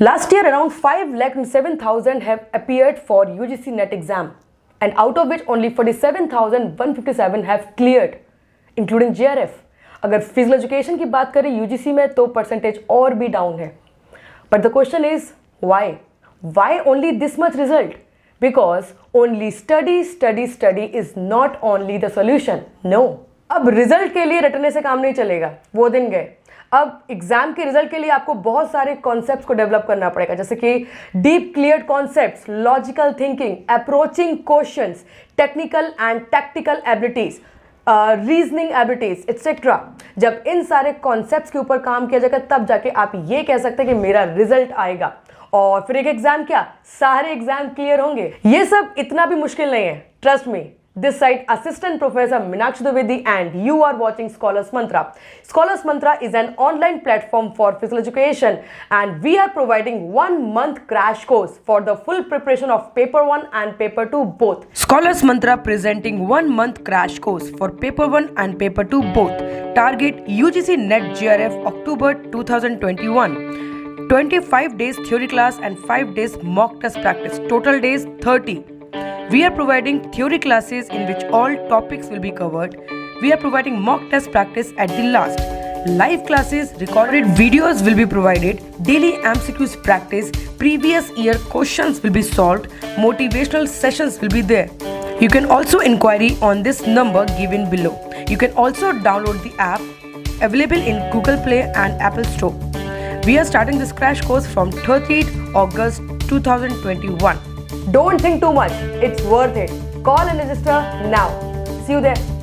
Last year, around 5,07,000 have appeared for UGC NET exam, and out of which only 47,157 have cleared, including JRF. अगर physical education की बात करें UGC में तो percentage और भी डाउन है. But the question is why only this much result? Because only study is not only the solution. No, अब रिजल्ट के लिए रटने से काम नहीं चलेगा, वो दिन गए. अब एग्जाम के रिजल्ट के लिए आपको बहुत सारे कॉन्सेप्ट्स को डेवलप करना पड़ेगा, जैसे कि deep clear concepts, logical thinking, approaching questions, technical and tactical abilities, reasoning abilities etcetera. जब इन सारे कॉन्सेप्ट्स के ऊपर काम किया जाएगा तब जाके आप ये कह सकते हैं कि मेरा रिजल्ट आएगा. और फिर एक एग्जाम क्या, सारे एग्जाम क्लियर होंगे. ये सब इतना भी मुश्किल नहीं है, trust me. This side Assistant Professor Meenakshi Dwivedi and you are watching Scholars Mantra. Scholars Mantra is an online platform for physical education and we are providing 1 month crash course for the full preparation of paper 1 and paper 2 both. Scholars Mantra presenting 1 month crash course for paper 1 and paper 2 both. Target UGC NET-JRF October 2021. 25 days theory class and 5 days mock test practice. Total days 30. We are providing theory classes in which all topics will be covered. We are providing mock test practice at the last. Live classes, recorded videos will be provided. Daily MCQs practice. Previous year questions will be solved. Motivational sessions will be there. You can also inquiry on this number given below. You can also download the app available in Google Play and Apple Store. We are starting this crash course from 30th August 2021. Don't think too much. It's worth it. Call and register now. See you there.